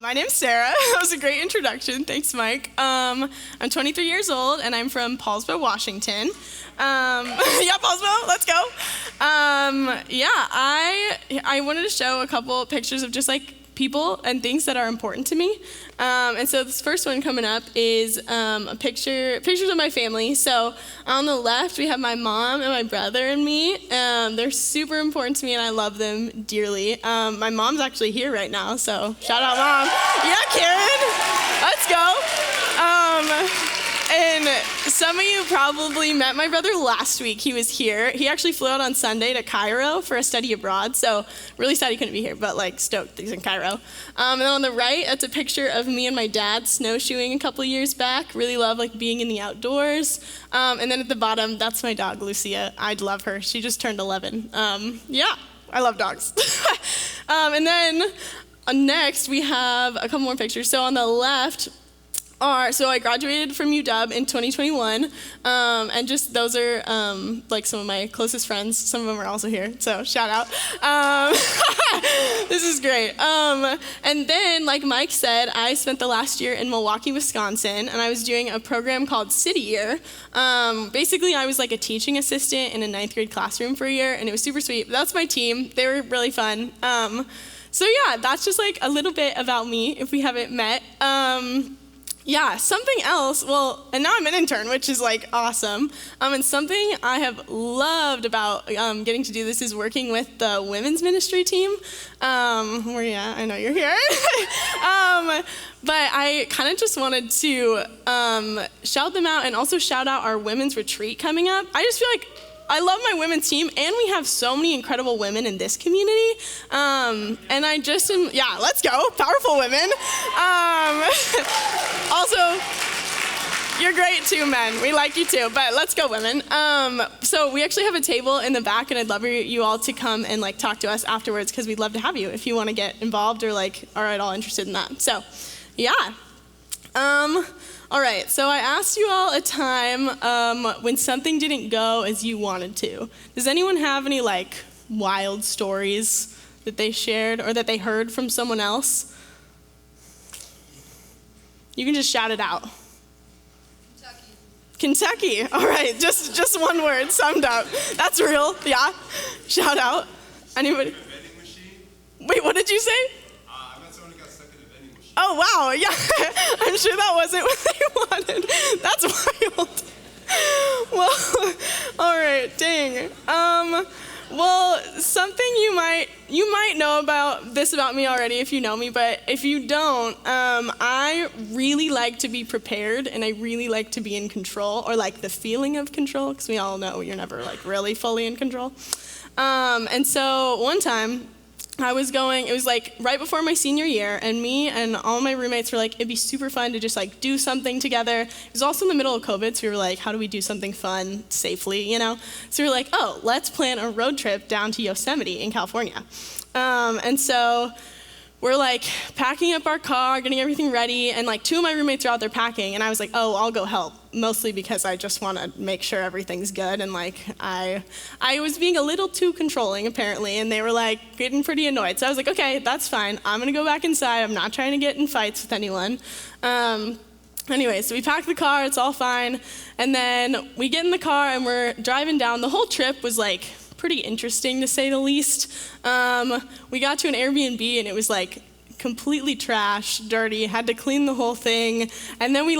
My name's Sarah. That was a great introduction. Thanks, Mike. I'm 23 years old, and I'm from Paulsboro, Washington. Yeah, Paulsboro, let's go. I wanted to show a couple pictures of just like people and things that are important to me. And so this first one coming up is pictures of my family. So on the left, we have my mom and my brother and me. They're super important to me, and I love them dearly. My mom's actually here right now, so shout out, Mom. Yeah, Karen, let's go. And some of you probably met my brother last week. He was here. He actually flew out on Sunday to Cairo for a study abroad, so really sad he couldn't be here, but like stoked he's in Cairo. And then on the right, that's a picture of me and my dad snowshoeing a couple years back. Really love like being in the outdoors. And then at the bottom, that's my dog, Lucia. I'd love her. She just turned 11. Yeah, I love dogs. And then next, we have a couple more pictures. So on the left, so I graduated from UW in 2021, and just those are like some of my closest friends. Some of them are also here, so shout out. This is great. And then, like Mike said, I spent the last year in Milwaukee, Wisconsin, and I was doing a program called City Year. Basically, I was like a teaching assistant in a 9th grade classroom for a year, and it was super sweet. That's my team. They were really fun. So yeah, that's just like a little bit about me if we haven't met. Yeah, something else, and now I'm an intern, which is like awesome. And something I have loved about getting to do this is working with the women's ministry team. I know you're here. But I kind of just wanted to shout them out and also shout out our women's retreat coming up. I just feel like I love my women's team, and we have so many incredible women in this community. And I just am, yeah, let's go, powerful women. Also, you're great too, men. We like you too, but let's go, women. So we actually have a table in the back, and I'd love you all to come and like talk to us afterwards, because we'd love to have you if you want to get involved or like are at all interested in that. So, yeah. All right, so I asked you all a time when something didn't go as you wanted to. Does anyone have any like wild stories that they shared or that they heard from someone else? You can just shout it out. Kentucky. All right, just one word summed up. That's real. Yeah. Shout out. Anybody? Wait, what did you say? Oh, wow, yeah. I'm sure that wasn't what they wanted. That's wild. Well, all right, dang. Well, something you might know about me already if you know me, but if you don't, I really like to be prepared, and I really like to be in control, or like the feeling of control, because we all know you're never like really fully in control. And so one time, it was like right before my senior year, and me and all my roommates were like, it'd be super fun to just like do something together. It was also in the middle of COVID, so we were like, how do we do something fun safely, you know? So we were like, oh, let's plan a road trip down to Yosemite in California. And so we're like packing up our car, getting everything ready, and like 2 of my roommates are out there packing, and I was like, oh, I'll go help, mostly because I just want to make sure everything's good, and like I was being a little too controlling apparently, and they were like getting pretty annoyed. So I was like, okay, that's fine. I'm gonna go back inside. I'm not trying to get in fights with anyone. Anyway, so we pack the car, it's all fine, and then we get in the car and we're driving down. The whole trip was like pretty interesting, to say the least. We got to an Airbnb, and it was like completely trash, dirty, had to clean the whole thing. And then we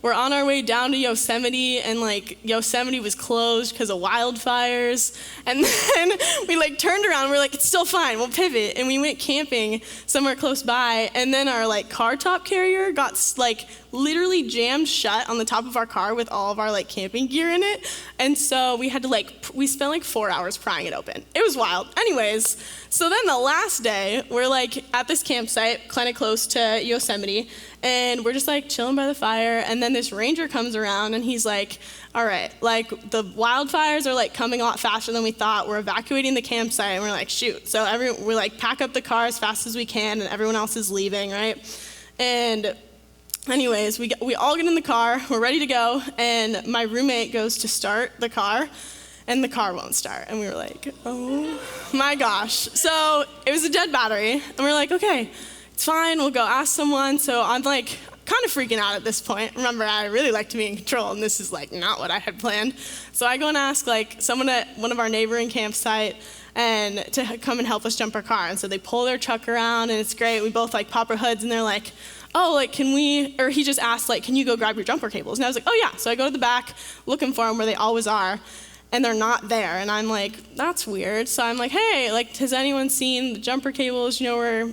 were on our way down to Yosemite, and like Yosemite was closed because of wildfires. And then we like turned around and we're like, it's still fine, we'll pivot. And we went camping somewhere close by, and then our like car top carrier got like literally jammed shut on the top of our car with all of our like camping gear in it. And so we had to we spent like 4 hours prying it open. It was wild. Anyways, so then the last day, we're like at this campsite kind of close to Yosemite, and we're just like chilling by the fire, and then this ranger comes around, and he's like, all right, like the wildfires are like coming a lot faster than we thought. We're evacuating the campsite, and we're like, shoot. So we like pack up the car as fast as we can, and everyone else is leaving, right? And anyways, we all get in the car, we're ready to go, and my roommate goes to start the car, and the car won't start. And we were like, oh my gosh. So it was a dead battery, and we were like, okay, it's fine, we'll go ask someone. So I'm like kind of freaking out at this point. Remember, I really like to be in control, and this is like not what I had planned. So I go and ask like someone at one of our neighboring campsite and to come and help us jump our car. And so they pull their truck around, and it's great. We both like pop our hoods, and they're like, oh, like, can we, or he just asked, like, can you go grab your jumper cables? And I was like, oh yeah. So I go to the back looking for them where they always are, and they're not there. And I'm like, that's weird. So I'm like, hey, like, has anyone seen the jumper cables, where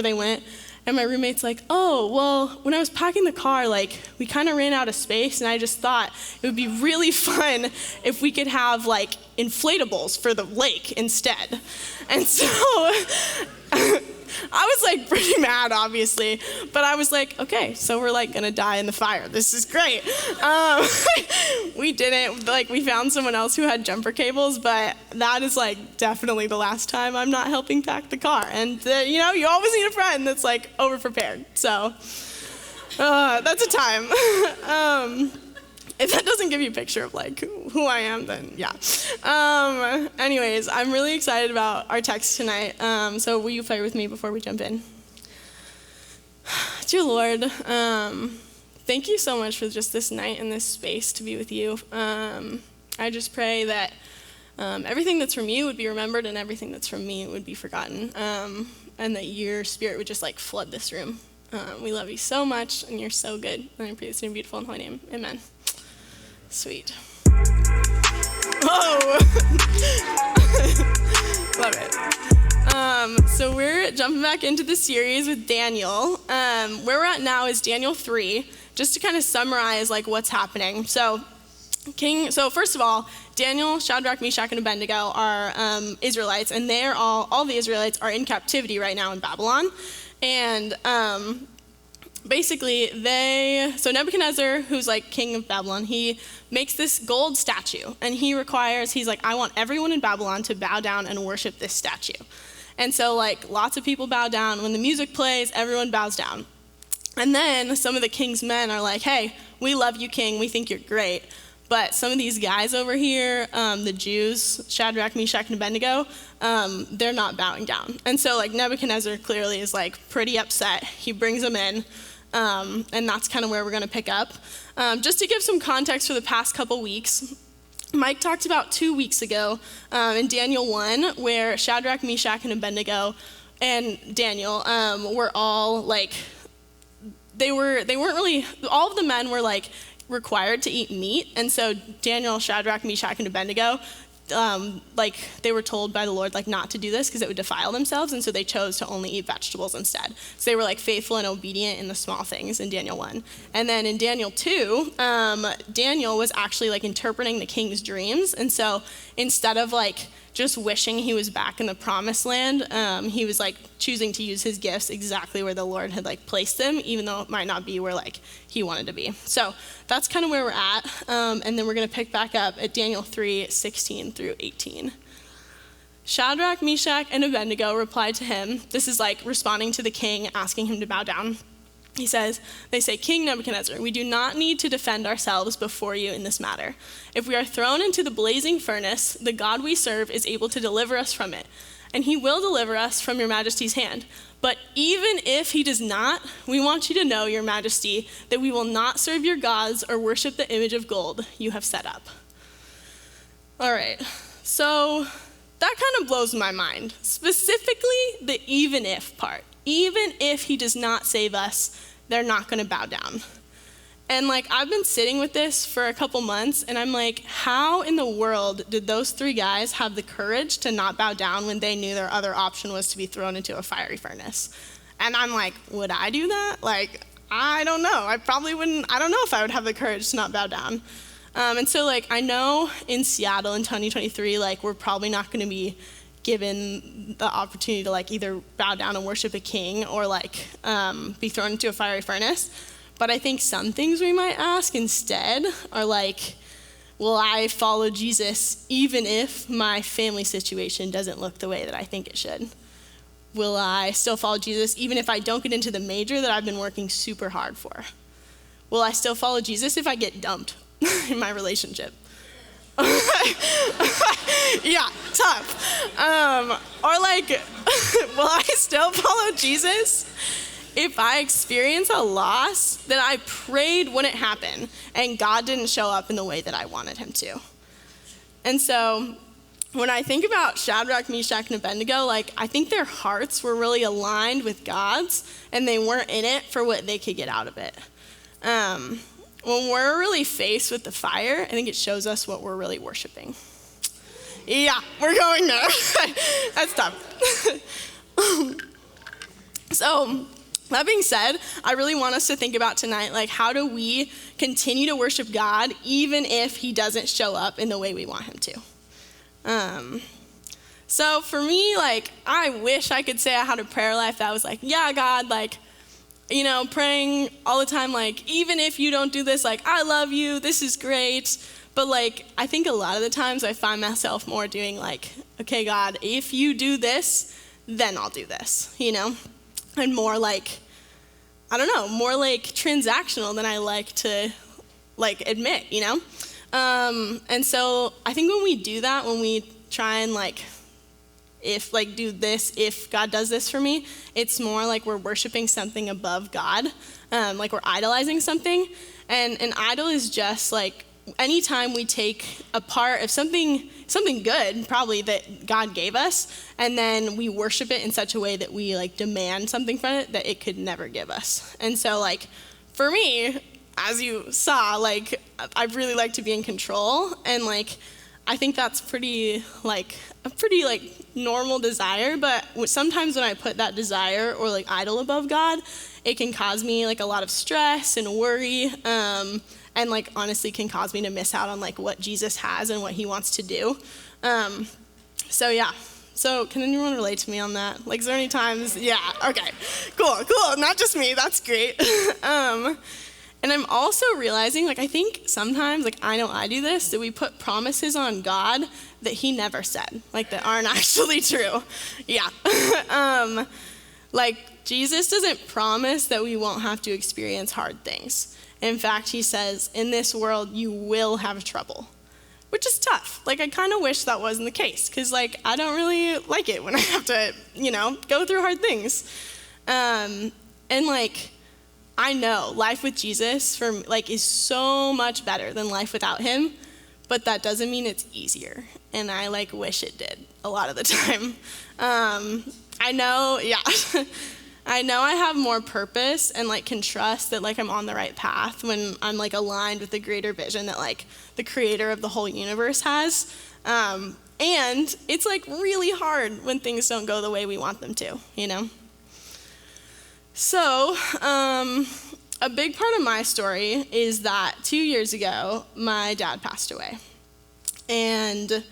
they went? And my roommate's like, oh, well, when I was packing the car, like, we kind of ran out of space, and I just thought it would be really fun if we could have, like, inflatables for the lake instead. And so I was, like, pretty mad, obviously, but I was like, okay, so we're, like, gonna die in the fire. This is great. We didn't. Like, we found someone else who had jumper cables, but that is, like, definitely the last time I'm not helping pack the car. And, you always need a friend that's, like, over-prepared. So that's a time. If that doesn't give you a picture of, like, who I am, then yeah. Anyways, I'm really excited about our text tonight. So will you pray with me before we jump in? Dear Lord, thank you so much for just this night and this space to be with you. I just pray that everything that's from you would be remembered and everything that's from me would be forgotten, and that your spirit would just, like, flood this room. We love you so much, and you're so good. And I pray this in your beautiful and holy name. Amen. Sweet. Oh! Love it. So we're jumping back into the series with Daniel. Where we're at now is Daniel 3, just to kind of summarize, like, what's happening. So first of all, Daniel, Shadrach, Meshach, and Abednego are Israelites, and they're all the Israelites are in captivity right now in Babylon. And basically, so Nebuchadnezzar, who's like king of Babylon, he makes this gold statue, and he's like, I want everyone in Babylon to bow down and worship this statue. And so, like, lots of people bow down. When the music plays, everyone bows down. And then some of the king's men are like, hey, we love you, king, we think you're great. But some of these guys over here, the Jews, Shadrach, Meshach, and Abednego, they're not bowing down. And so, like, Nebuchadnezzar clearly is, like, pretty upset. He brings them in. And that's kind of where we're going to pick up. Just to give some context for the past couple weeks, Mike talked about 2 weeks ago in Daniel 1, where Shadrach, Meshach, and Abednego and Daniel were all like, they weren't really, all of the men were like required to eat meat. And so Daniel, Shadrach, Meshach, and Abednego, like, they were told by the Lord, like, not to do this because it would defile themselves, and so they chose to only eat vegetables instead. So they were, like, faithful and obedient in the small things in Daniel 1. And then in Daniel 2, Daniel was actually, like, interpreting the king's dreams, and so instead of, like, just wishing he was back in the promised land, he was, like, choosing to use his gifts exactly where the Lord had, like, placed him, even though it might not be where, like, he wanted to be. So that's kind of where we're at, and then we're going to pick back up at Daniel 3, 16 through 18. Shadrach, Meshach, and Abednego replied to him. This is, like, responding to the king, asking him to bow down. They say, King Nebuchadnezzar, we do not need to defend ourselves before you in this matter. If we are thrown into the blazing furnace, the God we serve is able to deliver us from it, and he will deliver us from your majesty's hand. But even if he does not, we want you to know, your majesty, that we will not serve your gods or worship the image of gold you have set up. All right, so that kind of blows my mind, specifically the even if part. Even if he does not save us, they're not going to bow down. And, like, I've been sitting with this for a couple months, and I'm like, how in the world did those three guys have the courage to not bow down when they knew their other option was to be thrown into a fiery furnace? And I'm like, would I do that? Like, I don't know. I probably wouldn't. I don't know if I would have the courage to not bow down. And so, like, I know in Seattle in 2023, like, we're probably not going to be given the opportunity to, like, either bow down and worship a king or, like, be thrown into a fiery furnace. But I think some things we might ask instead are like, will I follow Jesus even if my family situation doesn't look the way that I think it should? Will I still follow Jesus even if I don't get into the major that I've been working super hard for? Will I still follow Jesus if I get dumped in my relationship? Yeah, tough. Or like, will I still follow Jesus if I experience a loss that I prayed wouldn't happen and God didn't show up in the way that I wanted him to? And so when I think about Shadrach, Meshach, and Abednego, like, I think their hearts were really aligned with God's, and they weren't in it for what they could get out of it. When we're really faced with the fire, I think it shows us what we're really worshiping. Yeah, we're going there. That's tough. So, that being said, I really want us to think about tonight, like, how do we continue to worship God even if he doesn't show up in the way we want him to? So for me, like, I wish I could say I had a prayer life that was like, yeah, God, like, you know, praying all the time, like, even if you don't do this, like, I love you, this is great. But, like, I think a lot of the times I find myself more doing, like, okay, God, if you do this, then I'll do this, you know? And more like, I don't know, more like transactional than I like to, like, admit, you know? And so I think when we do that, when we try and, like, if, like, do this, if God does this for me, it's more like we're worshiping something above God, like we're idolizing something. And an idol is just, like, anytime we take a part of something good, probably, that God gave us, and then we worship it in such a way that we, like, demand something from it that it could never give us. And so, like, for me, as you saw, like, I really like to be in control, and, like, I think that's a pretty normal desire, but sometimes when I put that desire or, like, idol above God, it can cause me, like, a lot of stress and worry, and, like, honestly can cause me to miss out on, like, what Jesus has and what he wants to do. So yeah. So can anyone relate to me on that? Like, is there any times? Yeah, okay. Cool. Not just me, that's great. And I'm also realizing, like, I think sometimes, like, I know I do this, that we put promises on God that he never said, like, that aren't actually true. Yeah. Like, Jesus doesn't promise that we won't have to experience hard things. In fact, he says, in this world, you will have trouble, which is tough. Like, I kind of wish that wasn't the case, because, like, I don't really like it when I have to, you know, go through hard things. And, like, I know life with Jesus is so much better than life without him, but that doesn't mean it's easier. And I, like, wish it did a lot of the time. I know I have more purpose and, like, can trust that, like, I'm on the right path when I'm, like, aligned with the greater vision that, like, the creator of the whole universe has. And it's, like, really hard when things don't go the way we want them to, you know? So, a big part of my story is that 2 years ago, my dad passed away. And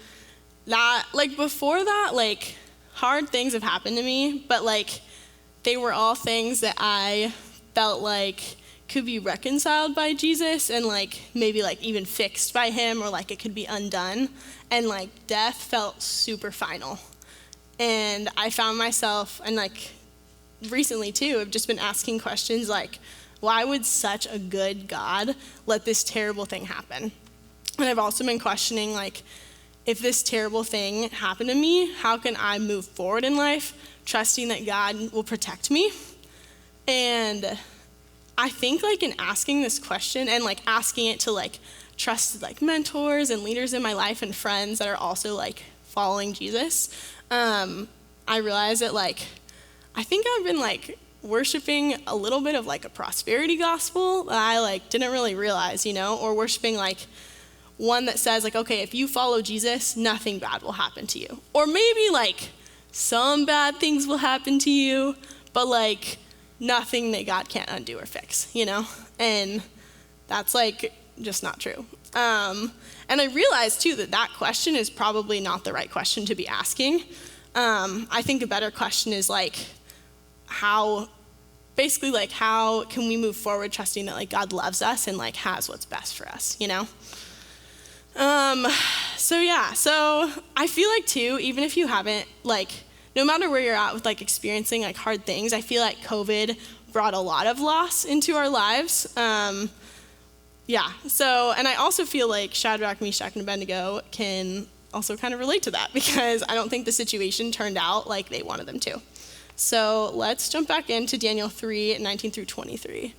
that, like, before that, like, hard things have happened to me, but, like, they were all things that I felt like could be reconciled by Jesus and, like, maybe, like, even fixed by him, or, like, it could be undone. And, like, death felt super final. And I found myself, and, like, recently too, I've just been asking questions like, why would such a good God let this terrible thing happen? And I've also been questioning, like, if this terrible thing happened to me, how can I move forward in life, trusting that God will protect me? And I think, like, in asking this question and, like, asking it to, like, trusted, like, mentors and leaders in my life and friends that are also, like, following Jesus, I realized that, like, I think I've been, like, worshiping a little bit of, like, a prosperity gospel that I, like, didn't really realize, you know, or worshiping, like, one that says, like, okay, if you follow Jesus, nothing bad will happen to you. Or maybe, like, some bad things will happen to you, but, like, nothing that God can't undo or fix, you know? And that's, like, just not true. And I realized, too, that that question is probably not the right question to be asking. I think a better question is, like, how can we move forward trusting that, like, God loves us and, like, has what's best for us, you know? So I feel like, too, even if you haven't, like, no matter where you're at with, like, experiencing, like, hard things, I feel like COVID brought a lot of loss into our lives. And I also feel like Shadrach, Meshach, and Abednego can also kind of relate to that because I don't think the situation turned out like they wanted them to. So let's jump back into Daniel 3:19 through 23.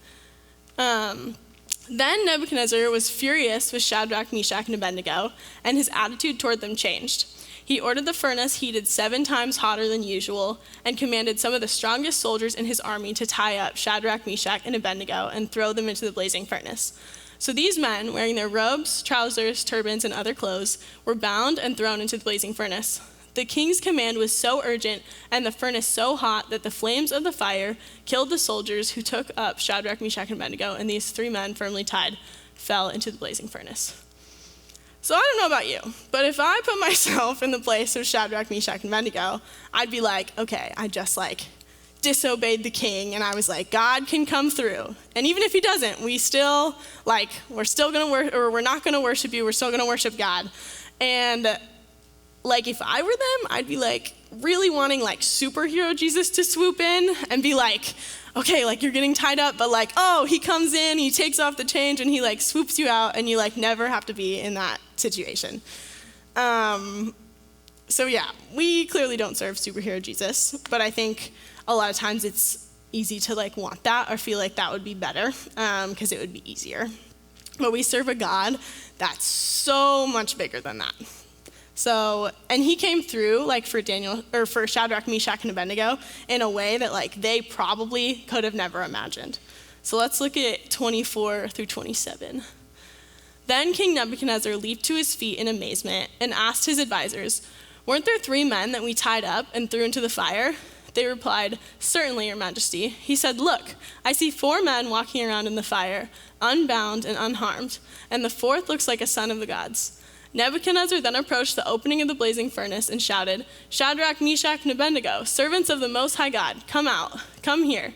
Then Nebuchadnezzar was furious with Shadrach, Meshach, and Abednego, and his attitude toward them changed. He ordered the furnace heated 7 times hotter than usual and commanded some of the strongest soldiers in his army to tie up Shadrach, Meshach, and Abednego and throw them into the blazing furnace. So these men, wearing their robes, trousers, turbans, and other clothes, were bound and thrown into the blazing furnace. The king's command was so urgent and the furnace so hot that the flames of the fire killed the soldiers who took up Shadrach, Meshach, and Abednego, and these 3 men, firmly tied, fell into the blazing furnace. So I don't know about you, but if I put myself in the place of Shadrach, Meshach, and Abednego, I'd be like, okay, I just disobeyed the king, and I was like, God can come through. And even if he doesn't, we're still we're not gonna worship you, we're still gonna worship God. And if I were them, I'd be really wanting superhero Jesus to swoop in and be like, okay, you're getting tied up, but oh, he comes in, he takes off the chains, and he swoops you out, and you never have to be in that situation. So yeah, we clearly don't serve superhero Jesus, but I think a lot of times it's easy to want that or feel like that would be better because it would be easier. But we serve a God that's so much bigger than that. So, and he came through for Shadrach, Meshach, and Abednego in a way that they probably could have never imagined. So let's look at 24 through 27. Then King Nebuchadnezzar leaped to his feet in amazement and asked his advisors, "Weren't there 3 men that we tied up and threw into the fire?" They replied, "Certainly, Your Majesty." He said, "Look, I see 4 men walking around in the fire, unbound and unharmed, and the 4th looks like a son of the gods." Nebuchadnezzar then approached the opening of the blazing furnace and shouted, "Shadrach, Meshach, and Abednego, servants of the Most High God, come out, come here."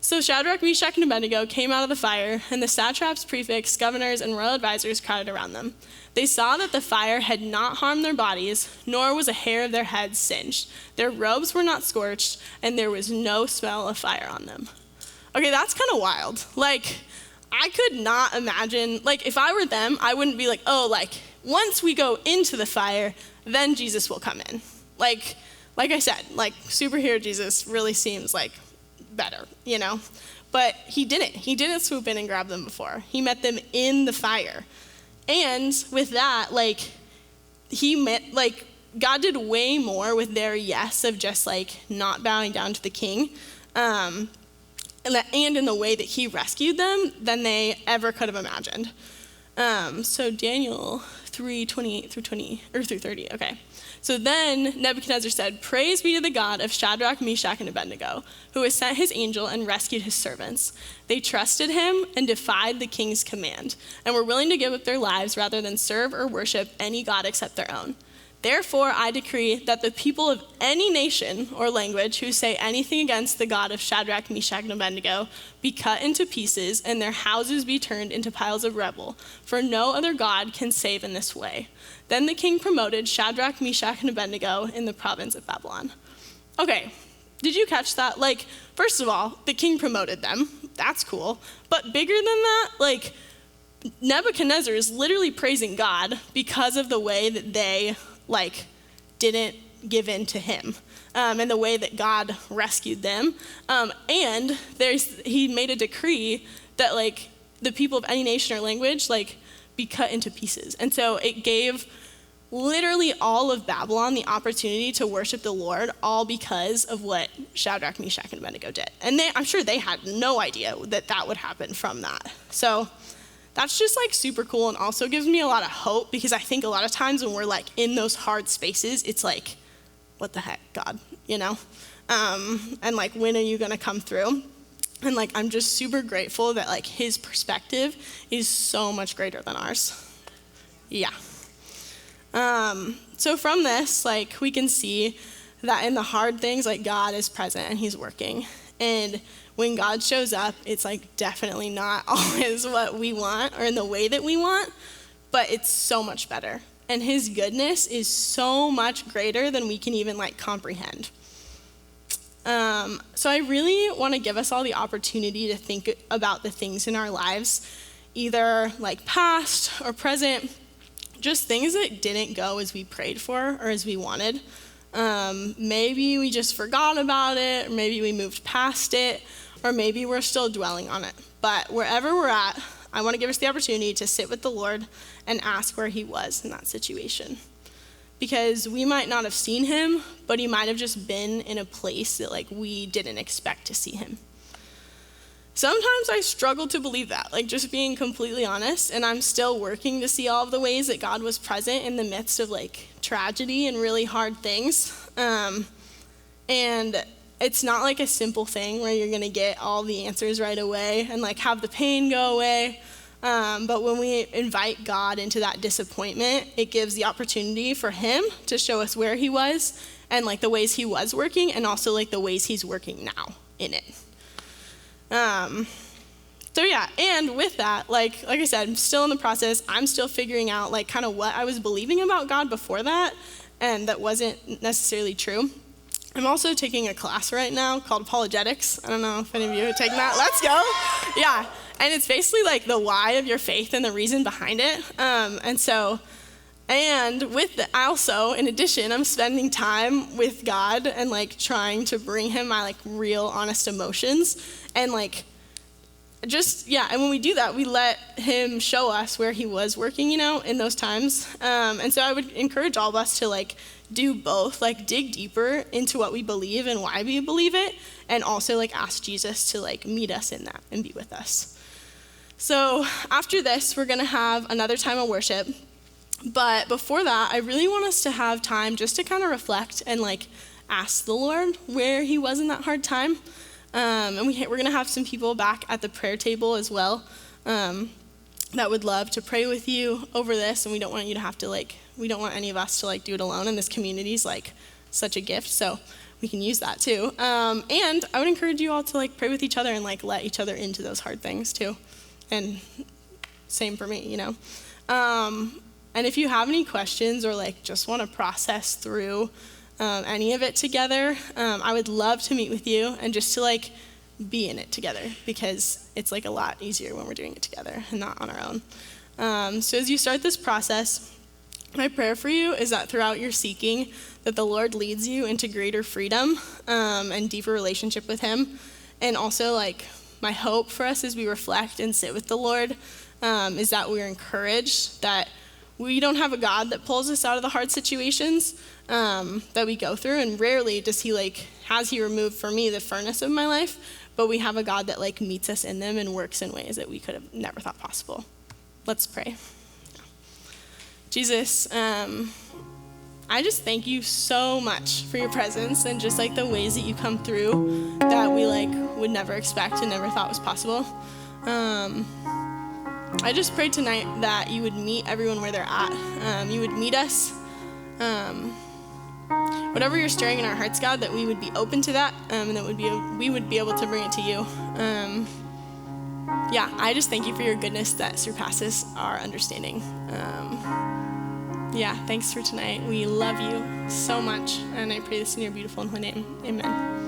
So Shadrach, Meshach, and Abednego came out of the fire, and the satraps, prefects, governors, and royal advisors crowded around them. They saw that the fire had not harmed their bodies, nor was a hair of their heads singed. Their robes were not scorched, and there was no smell of fire on them. Okay, that's kind of wild. I could not imagine, if I were them, I wouldn't be once we go into the fire, then Jesus will come in. Like I said, superhero Jesus really seems better, But he didn't. He didn't swoop in and grab them before. He met them in the fire. And with that, God did way more with their yes of just not bowing down to the king. And in the way that he rescued them than they ever could have imagined. So Daniel 3:28 through 30. Okay. So then Nebuchadnezzar said, "Praise be to the God of Shadrach, Meshach, and Abednego, who has sent his angel and rescued his servants. They trusted him and defied the king's command, and were willing to give up their lives rather than serve or worship any god except their own. Therefore, I decree that the people of any nation or language who say anything against the God of Shadrach, Meshach, and Abednego be cut into pieces and their houses be turned into piles of rubble, for no other God can save in this way." Then the king promoted Shadrach, Meshach, and Abednego in the province of Babylon. Okay, did you catch that? First of all, the king promoted them. That's cool. But bigger than that, Nebuchadnezzar is literally praising God because of the way that they didn't give in to him, and the way that God rescued them. And he made a decree that the people of any nation or language be cut into pieces. And so it gave literally all of Babylon the opportunity to worship the Lord, all because of what Shadrach, Meshach, and Abednego did. And I'm sure they had no idea that would happen from that. So that's just super cool, and also gives me a lot of hope, because I think a lot of times when we're in those hard spaces, it's what the heck, God, and when are you gonna come through? And I'm just super grateful that his perspective is so much greater than ours. Yeah. So from this, we can see that in the hard things, God is present and he's working. And when God shows up, it's definitely not always what we want or in the way that we want, but it's so much better. And his goodness is so much greater than we can even comprehend. So I really want to give us all the opportunity to think about the things in our lives, either past or present, just things that didn't go as we prayed for or as we wanted. Maybe we just forgot about it, or maybe we moved past it, or maybe we're still dwelling on it. But wherever we're at, I want to give us the opportunity to sit with the Lord and ask where he was in that situation. Because we might not have seen him, but he might have just been in a place that like we didn't expect to see him. Sometimes I struggle to believe that, like just being completely honest, and I'm still working to see all of the ways that God was present in the midst of like tragedy and really hard things. And it's not like a simple thing where you're gonna get all the answers right away and like have the pain go away. But when we invite God into that disappointment, it gives the opportunity for him to show us where he was and like the ways he was working and also like the ways he's working now in it. So yeah, and with that, like I said, I'm still in the process. I'm still figuring out like kind of what I was believing about God before that, and that wasn't necessarily true. I'm also taking a class right now called Apologetics. I don't know if any of you have taken that. Let's go. Yeah, and it's basically like the why of your faith and the reason behind it. And with that, also, in addition, I'm spending time with God and like trying to bring him my like real honest emotions and like and when we do that, we let him show us where he was working, in those times. And so I would encourage all of us to like do both, like dig deeper into what we believe and why we believe it, and also like ask Jesus to like meet us in that and be with us. So after this, we're gonna have another time of worship. But before that, I really want us to have time just to kind of reflect and like ask the Lord where he was in that hard time. And we're going to have some people back at the prayer table as well that would love to pray with you over this. And we don't want you to have to we don't want any of us to like do it alone. And this community is like such a gift. So we can use that too. And I would encourage you all to like pray with each other and like let each other into those hard things too. And same for me, And if you have any questions or like just want to process through any of it together, I would love to meet with you and just to like be in it together, because it's like a lot easier when we're doing it together and not on our own. So as you start this process, my prayer for you is that throughout your seeking, that the Lord leads you into greater freedom and deeper relationship with him. And also like my hope for us as we reflect and sit with the Lord is that we're encouraged that we don't have a God that pulls us out of the hard situations that we go through, and rarely does has he removed for me the furnace of my life, but we have a God that like meets us in them and works in ways that we could have never thought possible. Let's pray. Jesus, I just thank you so much for your presence and just like the ways that you come through that we like would never expect and never thought was possible. I just pray tonight that you would meet everyone where they're at. You would meet us. Whatever you're stirring in our hearts, God, that we would be open to that, and that we would be able to bring it to you. I just thank you for your goodness that surpasses our understanding. Thanks for tonight. We love you so much, and I pray this in your beautiful and holy name. Amen.